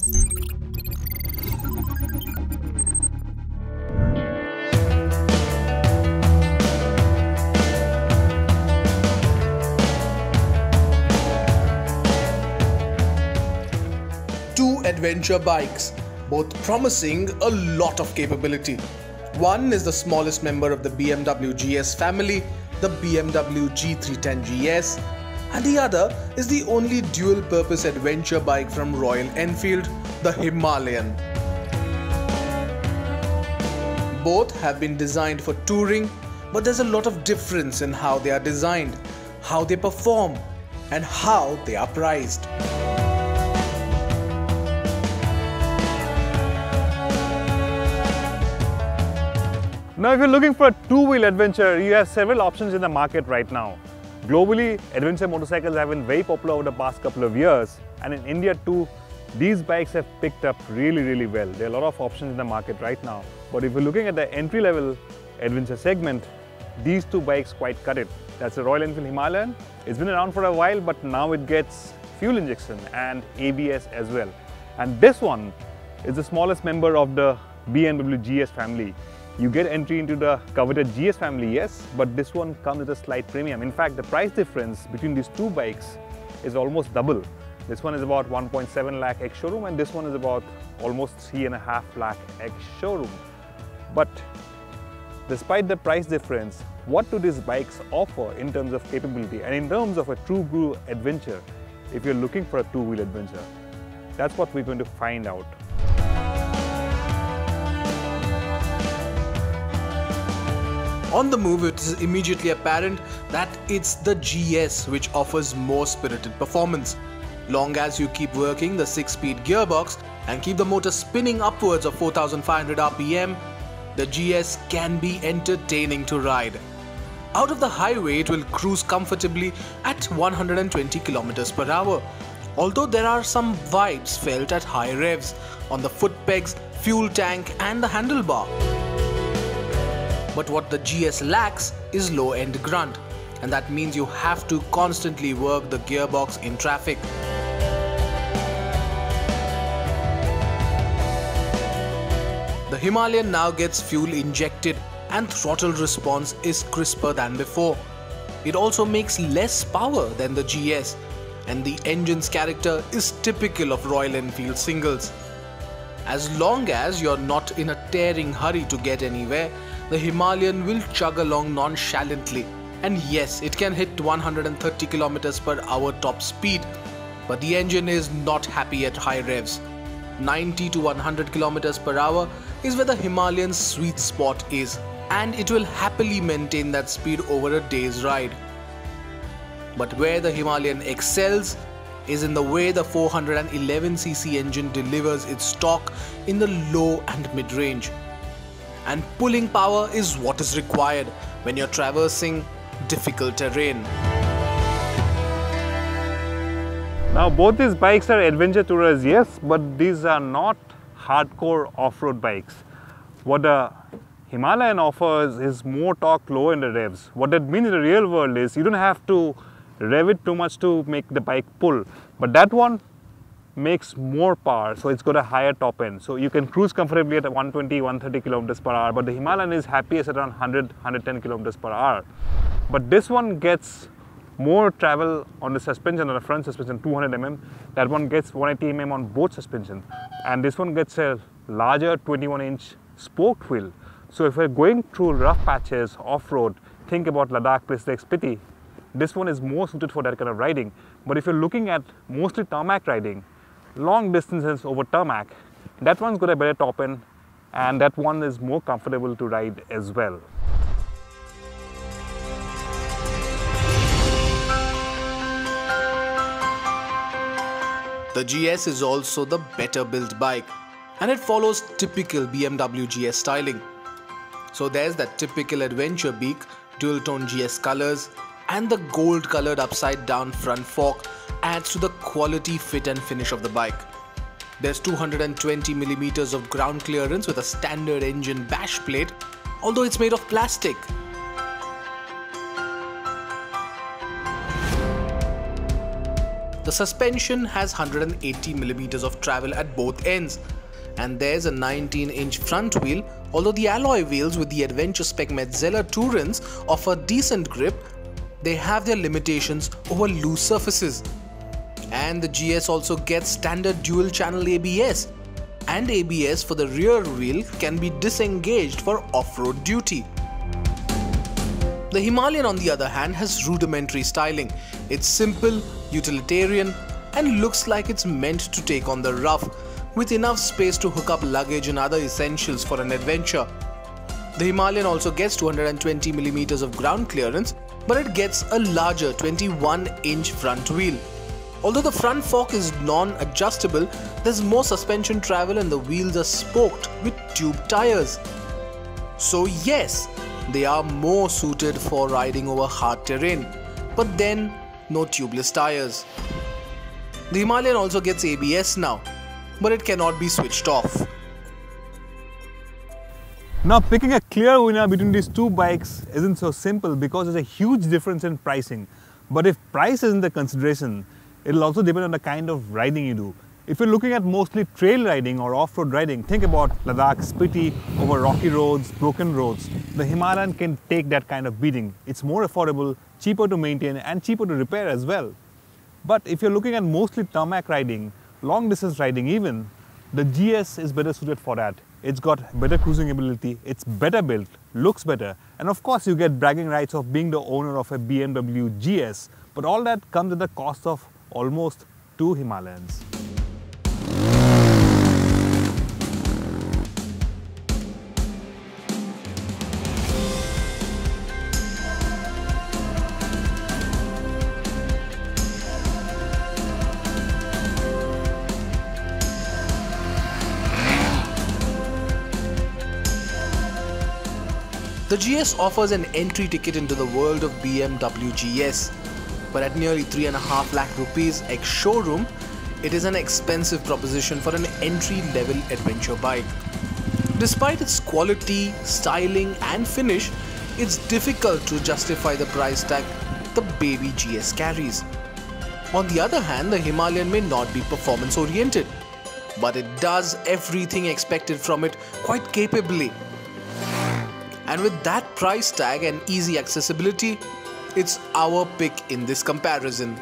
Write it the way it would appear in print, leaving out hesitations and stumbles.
Two adventure bikes, both promising a lot of capability. One is the smallest member of the BMW GS family, the BMW G310 GS, and the other is the only dual-purpose adventure bike from Royal Enfield, the Himalayan. Both have been designed for touring, but there's a lot of difference in how they are designed, how they perform, and how they are priced. Now, if you're looking for a two-wheel adventure, you have several options in the market right now. Globally, adventure motorcycles have been very popular over the past couple of years, and in India too, these bikes have picked up really well. There are a lot of options in the market right now. But if you're looking at the entry-level adventure segment, these two bikes quite cut it. That's the Royal Enfield Himalayan. It's been around for a while, but now it gets fuel injection and ABS as well. And this one is the smallest member of the BMW GS family. You get entry into the coveted GS family, yes, but this one comes with a slight premium. In fact, the price difference between these two bikes is almost double. This one is about 1.7 lakh ex-showroom and this one is about almost 3.5 lakh ex-showroom. But despite the price difference, what do these bikes offer in terms of capability and in terms of a true blue adventure if you're looking for a two-wheel adventure? That's what we're going to find out. On the move, it is immediately apparent that it's the GS which offers more spirited performance. Long as you keep working the 6-speed gearbox and keep the motor spinning upwards of 4500 RPM, the GS can be entertaining to ride. Out of the highway, it will cruise comfortably at 120 km per hour. Although there are some vibes felt at high revs on the foot pegs, fuel tank and the handlebar. But what the GS lacks is low-end grunt, and that means you have to constantly work the gearbox in traffic. The Himalayan now gets fuel injected and throttle response is crisper than before. It also makes less power than the GS, and the engine's character is typical of Royal Enfield singles. As long as you're not in a tearing hurry to get anywhere, the Himalayan will chug along nonchalantly, and yes, it can hit 130 km per hour top speed, but the engine is not happy at high revs. 90 to 100 km per hour is where the Himalayan's sweet spot is, and it will happily maintain that speed over a day's ride. But where the Himalayan excels is in the way the 411cc engine delivers its torque in the low and mid-range. And pulling power is what is required when you're traversing difficult terrain. Now, both these bikes are adventure tourers, yes, but these are not hardcore off-road bikes. What the Himalayan offers is more torque low in the revs. What that means in the real world is you don't have to rev it too much to make the bike pull, but that one makes more power, so it's got a higher top end, so you can cruise comfortably at 120-130 km per hour, but the Himalayan is happiest at around 100-110 km per hour. But this one gets more travel on the suspension, on the front suspension, 200 mm. That one gets 180 mm on both suspension, and this one gets a larger 21-inch spoked wheel. So if we're going through rough patches off-road, think about Ladakh, places like Spiti, this one is more suited for that kind of riding. But if you're looking at mostly tarmac riding, long distances over tarmac, that one's got a better top end and that one is more comfortable to ride as well. The GS is also the better built bike, and it follows typical BMW GS styling. So there's that typical adventure beak, dual tone GS colors, and the gold colored upside down front fork adds to the quality, fit and finish of the bike. There's 220mm of ground clearance with a standard engine bash plate, although it's made of plastic. The The suspension has 180mm of travel at both ends, and there's a 19-inch front wheel. Although the alloy wheels with the adventure spec Metzeler Tourins offer decent grip, they have their limitations over loose surfaces. And the GS also gets standard dual-channel ABS, and ABS for the rear wheel can be disengaged for off-road duty. The Himalayan, on the other hand, has rudimentary styling. It's simple, utilitarian, and looks like it's meant to take on the rough, with enough space to hook up luggage and other essentials for an adventure. The Himalayan also gets 220mm of ground clearance, but it gets a larger 21-inch front wheel. Although the front fork is non-adjustable, there's more suspension travel and the wheels are spoked with tube tires. So yes, they are more suited for riding over hard terrain, but then no tubeless tires. The Himalayan also gets ABS now, but it cannot be switched off. Now, picking a clear winner between these two bikes isn't so simple because there's a huge difference in pricing. But if price isn't the consideration, it'll also depend on the kind of riding you do. If you're looking at mostly trail riding or off-road riding, think about Ladakh, Spiti, over rocky roads, broken roads. The Himalayan can take that kind of beating. It's more affordable, cheaper to maintain and cheaper to repair as well. But if you're looking at mostly tarmac riding, long distance riding even, the GS is better suited for that. It's got better cruising ability, it's better built, looks better, and of course you get bragging rights of being the owner of a BMW GS, but all that comes at the cost of almost 2 Himalayans. The GS offers an entry ticket into the world of BMW GS, but at nearly 3.5 lakh rupees ex-showroom, it is an expensive proposition for an entry-level adventure bike. Despite its quality, styling and finish, it's difficult to justify the price tag the baby GS carries. On the other hand, the Himalayan may not be performance-oriented, but it does everything expected from it quite capably. And with that price tag and easy accessibility, it's our pick in this comparison.